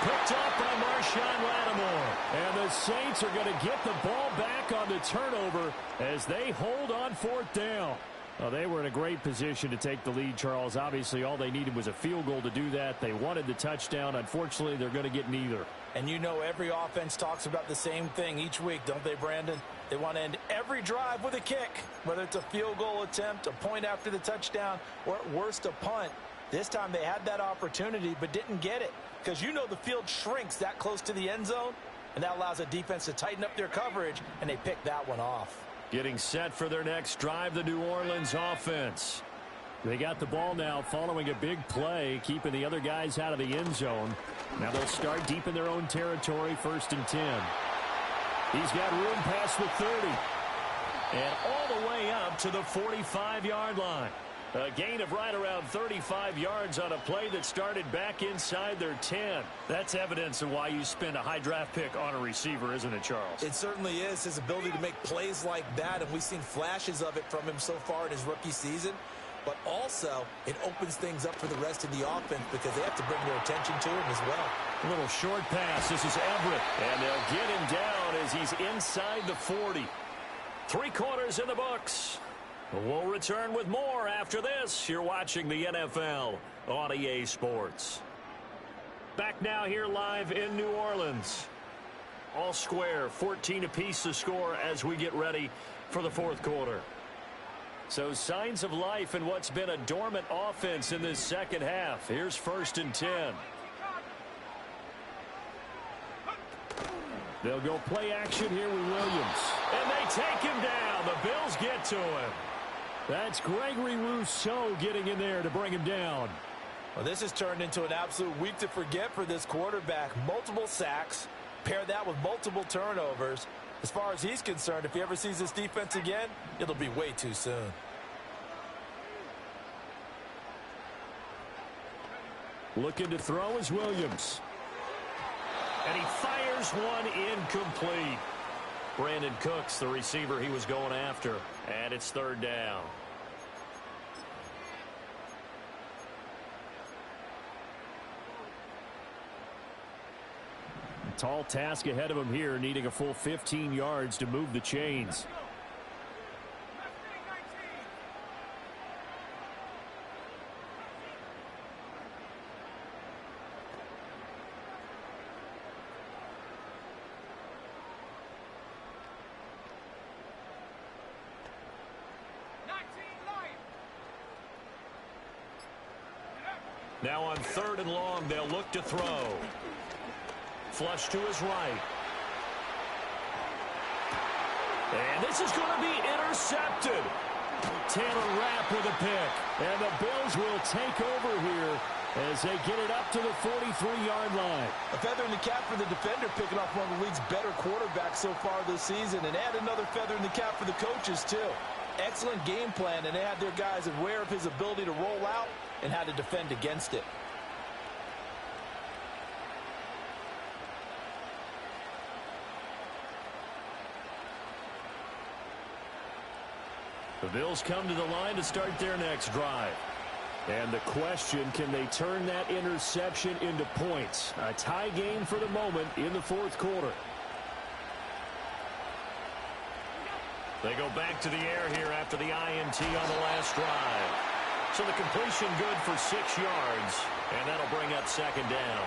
Picked up by Marshawn Lattimore. And the Saints are going to get the ball back on the turnover as they hold on 4th down. Well, they were in a great position to take the lead, Charles. Obviously, all they needed was a field goal to do that. They wanted the touchdown. Unfortunately, they're going to get neither. And you know every offense talks about the same thing each week, don't they, Brandon? They want to end every drive with a kick, whether it's a field goal attempt, a point after the touchdown, or at worst a punt. This time they had that opportunity but didn't get it because you know the field shrinks that close to the end zone. and that allows the defense to tighten up their coverage, and they pick that one off. Getting set for their next drive, the New Orleans offense. They got the ball now following a big play, keeping the other guys out of the end zone. Now they'll start deep in their own territory, 1st and 10. He's got room past the 30. And all the way up to the 45-yard line. A gain of right around 35 yards on a play that started back inside their 10. That's evidence of why you spend a high draft pick on a receiver, isn't it, Charles? It certainly is, his ability to make plays like that, and we've seen flashes of it from him so far in his rookie season. But also, it opens things up for the rest of the offense because they have to bring their attention to him as well. A little short pass. This is Everett. And they'll get him down as he's inside the 40. 3 quarters in the books. We'll return with more after this. You're watching the NFL on EA Sports. Back now here live in New Orleans. All square, 14 apiece to score as we get ready for the 4th quarter. So signs of life in what's been a dormant offense in this second half. Here's 1st and 10. They'll go play action here with Williams. And they take him down. The Bills get to him. That's Gregory Rousseau getting in there to bring him down. Well, this has turned into an absolute week to forget for this quarterback. Multiple sacks. Pair that with multiple turnovers. As far as he's concerned, if he ever sees this defense again, it'll be way too soon. Looking to throw is Williams. And he fires one incomplete. Brandon Cooks, the receiver he was going after. And it's 3rd down. Tall task ahead of him here, needing a full 15 yards to move the chains. Now on 3rd and long, they'll look to throw. Flush to his right. And this is going to be intercepted. Taylor Rapp with a pick. And the Bills will take over here as they get it up to the 43-yard line. A feather in the cap for the defender, picking off one of the league's better quarterbacks so far this season. And add another feather in the cap for the coaches, too. Excellent game plan, and they had their guys aware of his ability to roll out and how to defend against it. The Bills come to the line to start their next drive. And the question, can they turn that interception into points? A tie game for the moment in the 4th quarter. They go back to the air here after the INT on the last drive. So the completion good for 6 yards, and that'll bring up 2nd down.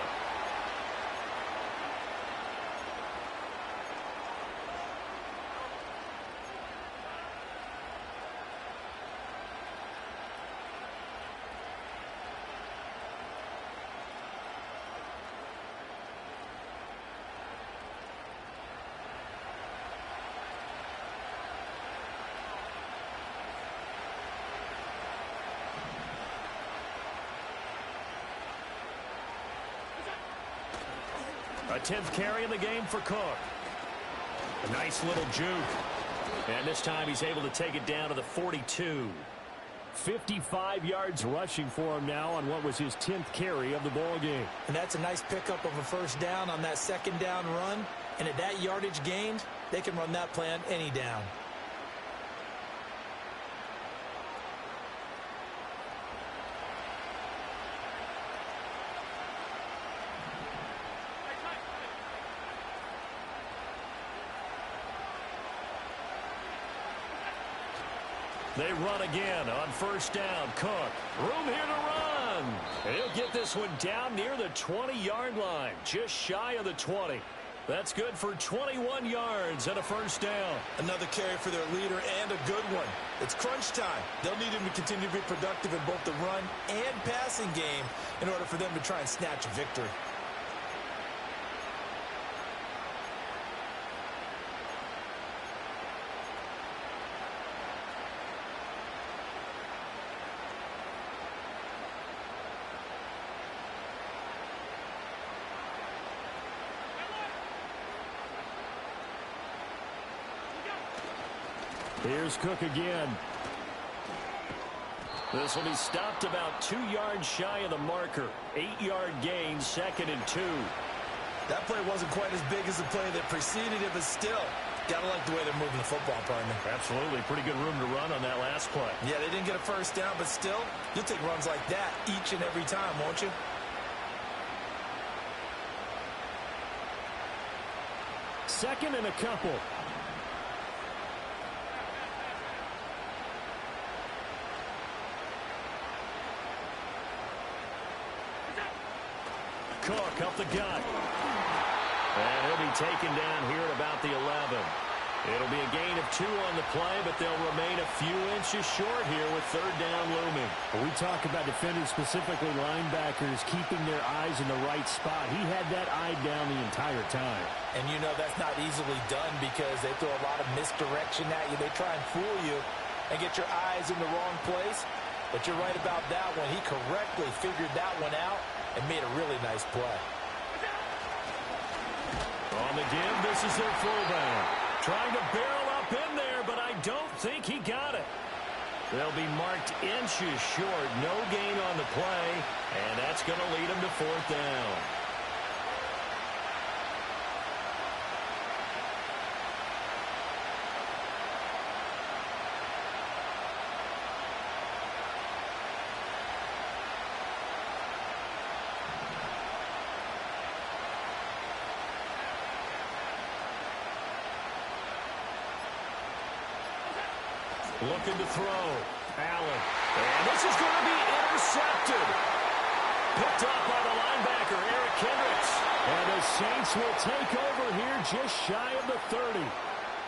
A 10th carry in the game for Cook. A nice little juke. And this time he's able to take it down to the 42. 55 yards rushing for him now on what was his 10th carry of the ball game. And that's a nice pickup of a 1st down on that 2nd down run. And at that yardage gained, they can run that play on any down. They run again on 1st down. Cook, room here to run. And he'll get this one down near the 20-yard line, just shy of the 20. That's good for 21 yards and a 1st down. Another carry for their leader and a good one. It's crunch time. They'll need him to continue to be productive in both the run and passing game in order for them to try and snatch a victory. Here's Cook again. This will be stopped about 2 yards shy of the marker. 8-yard gain, 2nd and 2. That play wasn't quite as big as the play that preceded it, but still, gotta like the way they're moving the football, partner. Absolutely. Pretty good room to run on that last play. Yeah, they didn't get a first down, but still, you'll take runs like that each and every time, won't you? Second and a couple. Cook up the gut. And he'll be taken down here at about the 11. It'll be a gain of 2 on the play, but they'll remain a few inches short here with 3rd down looming. When we talk about defenders, specifically linebackers, keeping their eyes in the right spot. He had that eye down the entire time. And you know that's not easily done because they throw a lot of misdirection at you. They try and fool you and get your eyes in the wrong place. But you're right about that one. He correctly figured that one out and made a really nice play. On the give, this is their fullback. Trying to barrel up in there, but I don't think he got it. They'll be marked inches short. No gain on the play, and that's going to lead them to 4th down. Looking to throw. Allen. And this is going to be intercepted. Picked up by the linebacker, Erkyre47. And the Saints will take over here just shy of the 30.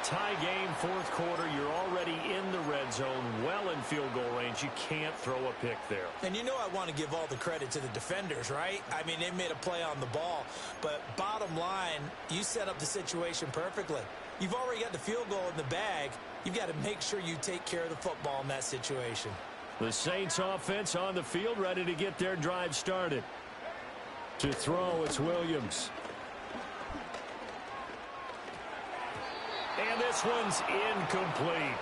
Tie game, 4th quarter. You're already in the red zone, well in field goal range. You can't throw a pick there. And you know I want to give all the credit to the defenders, right? I mean, they made a play on the ball. But bottom line, you set up the situation perfectly. You've already got the field goal in the bag. You've got to make sure you take care of the football in that situation. The Saints offense on the field, ready to get their drive started. To throw, it's Williams. And this one's incomplete.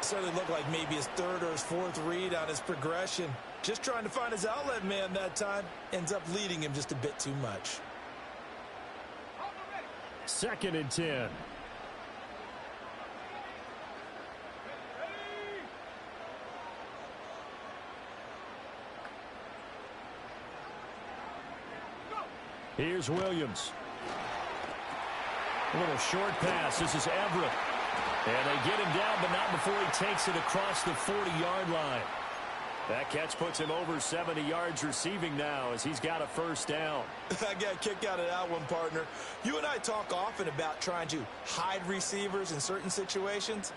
Certainly looked like maybe his 3rd or his 4th read on his progression. Just trying to find his outlet man that time. Ends up leading him just a bit too much. 2nd and 10. Here's Williams. A little short pass. This is Everett. And they get him down, but not before he takes it across the 40-yard line. That catch puts him over 70 yards receiving now as he's got a 1st down. I got a kick out of that one, partner. You and I talk often about trying to hide receivers in certain situations,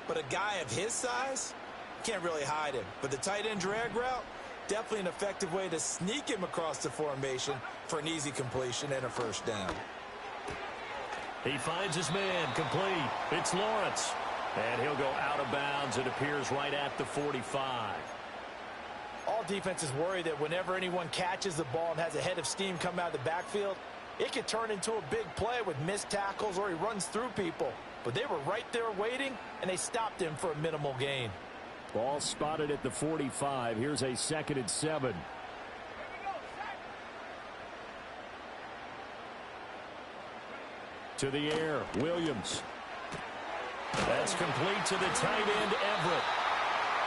but a guy of his size can't really hide him. But the tight end drag route, definitely an effective way to sneak him across the formation for an easy completion and a 1st down. He finds his man, complete. It's Lawrence. And he'll go out of bounds. It appears right at the 45. All defenses worry that whenever anyone catches the ball and has a head of steam come out of the backfield, it could turn into a big play with missed tackles or he runs through people. But they were right there waiting, and they stopped him for a minimal gain. Ball spotted at the 45. Here's a 2nd and 7. To the air, Williams. That's complete to the tight end, Everett.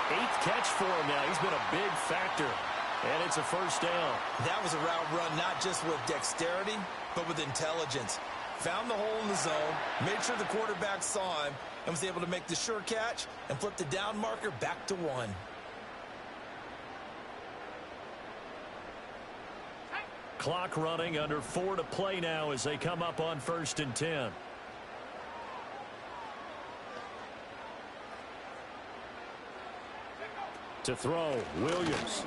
8th catch for him now. He's been a big factor. And it's a 1st down. That was a route run not just with dexterity, but with intelligence. Found the hole in the zone, made sure the quarterback saw him, and was able to make the sure catch and flip the down marker back to 1. Clock running, under 4 to play now as they come up on 1st and 10. To throw, Williams.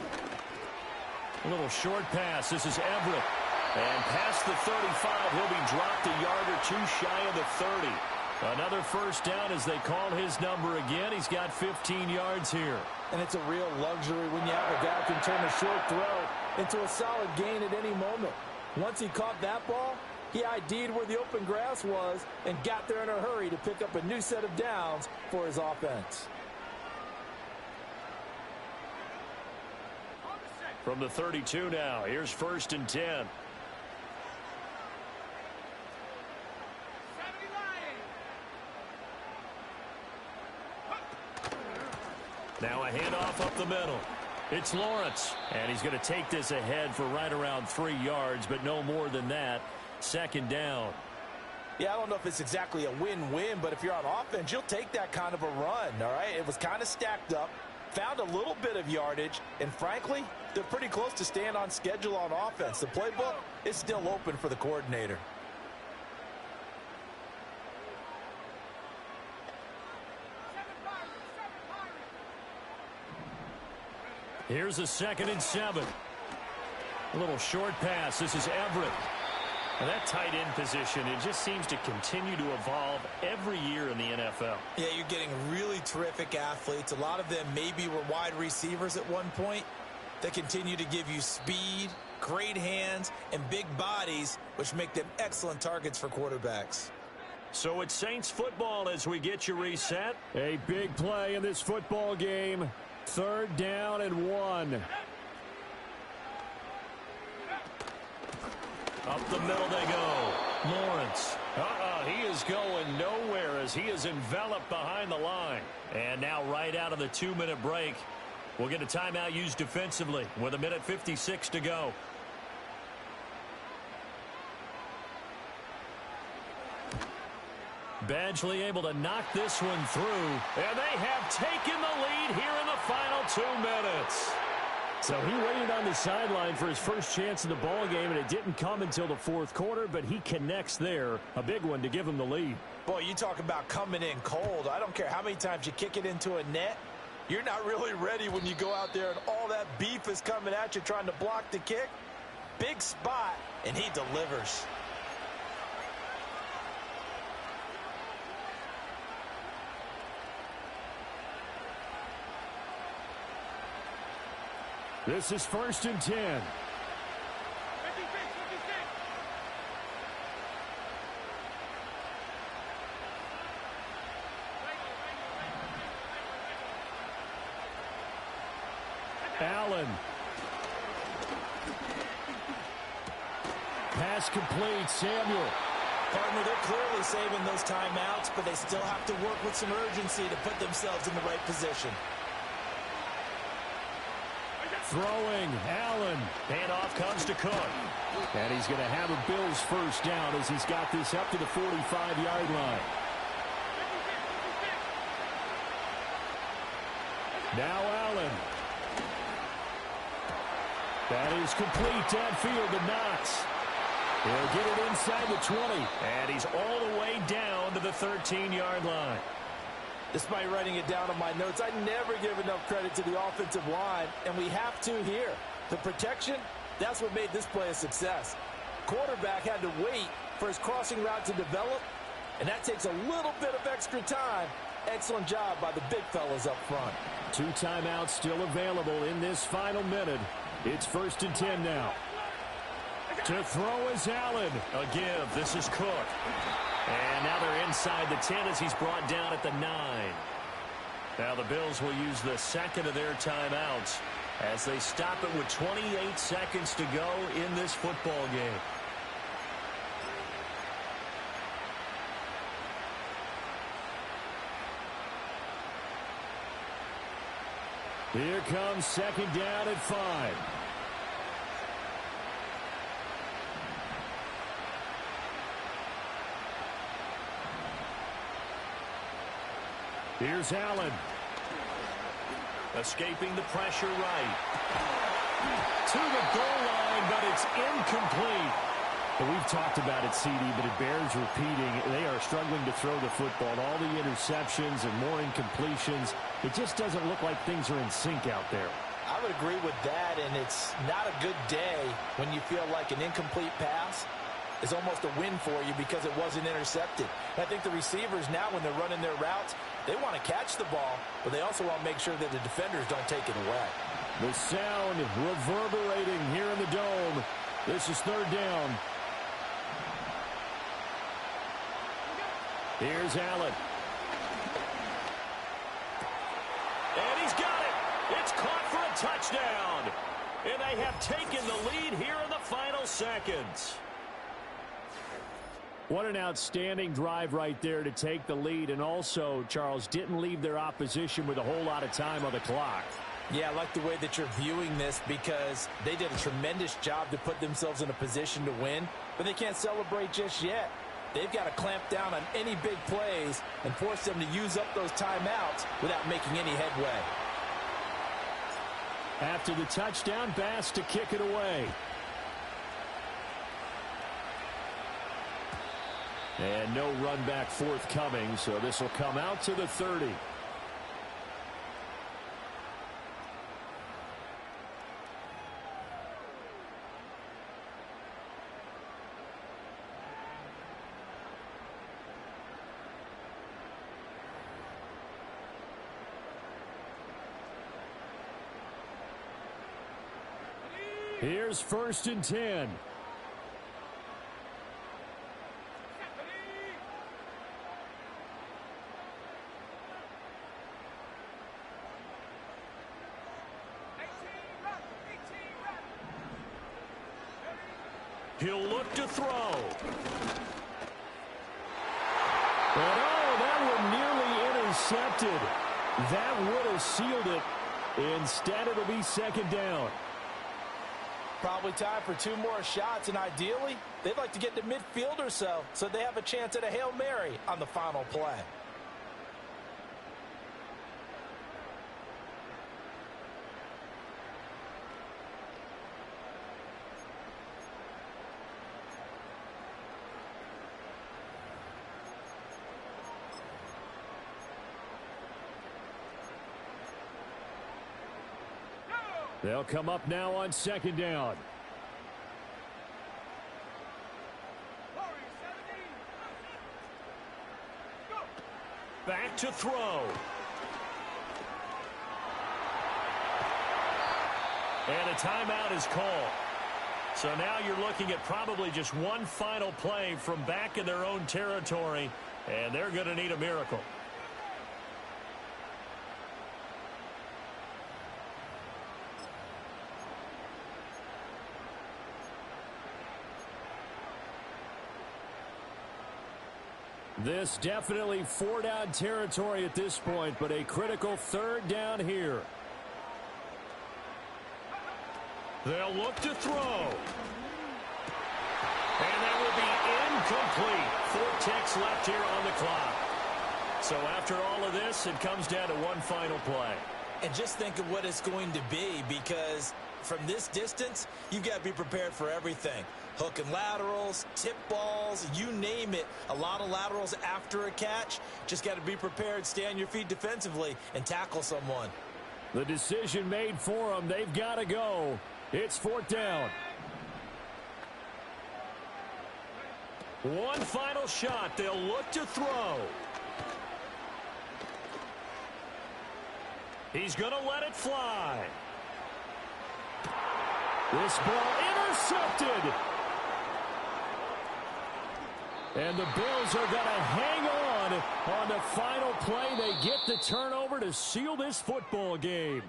A little short pass. This is Everett. And past the 35, he'll be dropped a yard or 2 shy of the 30. Another 1st down as they call his number again. He's got 15 yards here. And it's a real luxury when you have a guy who can turn a short throw into a solid gain at any moment. Once he caught that ball, He ID'd where the open grass was and got there in a hurry to pick up a new set of downs for his offense. From the 32 now, here's 1st and 10. Now a handoff up the middle. It's Lawrence, and he's going to take this ahead for right around 3 yards, but no more than that. 2nd down. Yeah, I don't know if it's exactly a win-win, but if you're on offense, you'll take that kind of a run, all right? It was kind of stacked up, found a little bit of yardage, and frankly, they're pretty close to staying on schedule on offense. The playbook is still open for the coordinator. Here's a 2nd and 7. A little short pass. This is Everett. And that tight end position, it just seems to continue to evolve every year in the NFL. Yeah, you're getting really terrific athletes. A lot of them maybe were wide receivers at one point. They continue to give you speed, great hands, and big bodies, which make them excellent targets for quarterbacks. So it's Saints football as we get you reset. A big play in this football game. 3rd down and 1. Up the middle they go. Lawrence. He is going nowhere as he is enveloped behind the line. And now right out of the 2-minute break, we'll get a timeout used defensively with 1:56 to go. Badgley able to knock this one through, and they have taken the lead here in the final 2 minutes. So he waited on the sideline for his first chance in the ball game, and it didn't come until the 4th quarter, but he connects there, a big one to give him the lead. Boy, you talk about coming in cold. I don't care how many times you kick it into a net. You're not really ready when you go out there and all that beef is coming at you trying to block the kick. Big spot, and he delivers. This is 1st and 10. Allen. Pass complete. Samuel. Partner, they're clearly saving those timeouts, but they still have to work with some urgency to put themselves in the right position. Throwing, Allen. Handoff comes to Cook. And he's going to have a Bills 1st down as he's got this up to the 45-yard line. Now Allen. That is complete downfield to Knox. He'll get it inside the 20. And he's all the way down to the 13-yard line. Despite writing it down on my notes, I never give enough credit to the offensive line, and we have to here. The protection, that's what made this play a success. Quarterback had to wait for his crossing route to develop, and that takes a little bit of extra time. Excellent job by the big fellas up front. 2 timeouts still available in this final minute. It's 1st and 10 now. To throw is Allen. A give. This is Cook. And now they're inside the 10 as he's brought down at the 9. Now the Bills will use the 2nd of their timeouts as they stop it with 28 seconds to go in this football game. Here comes 2nd down at 5. Here's Allen. Escaping the pressure right. To the goal line, but it's incomplete. But we've talked about it, CD, but it bears repeating. They are struggling to throw the football. All the interceptions and more incompletions. It just doesn't look like things are in sync out there. I would agree with that, and it's not a good day when you feel like an incomplete pass is almost a win for you because it wasn't intercepted. I think the receivers now, when they're running their routes, they want to catch the ball, but they also want to make sure that the defenders don't take it away. The sound reverberating here in the dome. This is 3rd down. Here's Allen. And he's got it. It's caught for a touchdown. And they have taken the lead here in the final seconds. What an outstanding drive right there to take the lead. And also, Charles, didn't leave their opposition with a whole lot of time on the clock. Yeah, I like the way that you're viewing this because they did a tremendous job to put themselves in a position to win, but they can't celebrate just yet. They've got to clamp down on any big plays and force them to use up those timeouts without making any headway. After the touchdown, Bass to kick it away. And no run back forthcoming, so this will come out to the 30. Here's 1st and 10. He'll look to throw. But oh, that one nearly intercepted. That would have sealed it. Instead, it'll be 2nd down. Probably time for 2 more shots, and ideally, they'd like to get to midfield or so they have a chance at a Hail Mary on the final play. They'll come up now on 2nd down. Back to throw. And a timeout is called. So now you're looking at probably just one final play from back in their own territory, and they're going to need a miracle. This definitely 4-down territory at this point, but a critical 3rd down here. They'll look to throw. And that will be incomplete. 4 ticks left here on the clock. So after all of this, it comes down to one final play. And just think of what it's going to be, because from this distance, you've got to be prepared for everything. Hook and laterals, tip balls, you name it. A lot of laterals after a catch. Just got to be prepared, stay on your feet defensively, and tackle someone. The decision made for them. They've got to go. It's 4th down. One final shot. They'll look to throw. He's going to let it fly. This ball intercepted. And the Bills are going to hang on the final play. They get the turnover to seal this football game.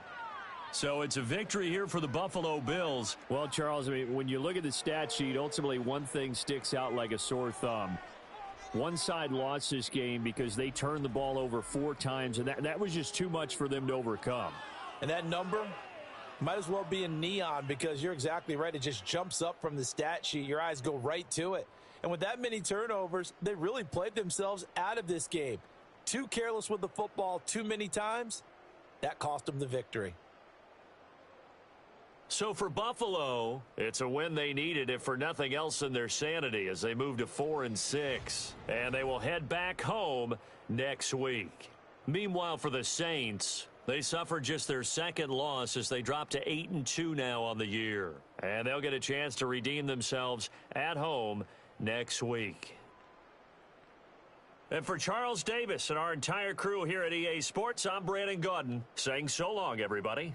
So it's a victory here for the Buffalo Bills. Well, Charles, I mean, when you look at the stat sheet, ultimately one thing sticks out like a sore thumb. One side lost this game because they turned the ball over 4 times, and that was just too much for them to overcome. And that number might as well be in neon, because you're exactly right. It just jumps up from the stat sheet. Your eyes go right to it. And with that many turnovers, they really played themselves out of this game. Too careless with the football too many times. That cost them the victory. So for Buffalo, it's a win they needed, if for nothing else than their sanity, as they move to 4-6. And they will head back home next week. Meanwhile, for the Saints, they suffered just their 2nd loss as they drop to 8-2 now on the year. And they'll get a chance to redeem themselves at home next week. And for Charles Davis and our entire crew here at EA Sports, I'm Brandon Gaudin saying so long, everybody.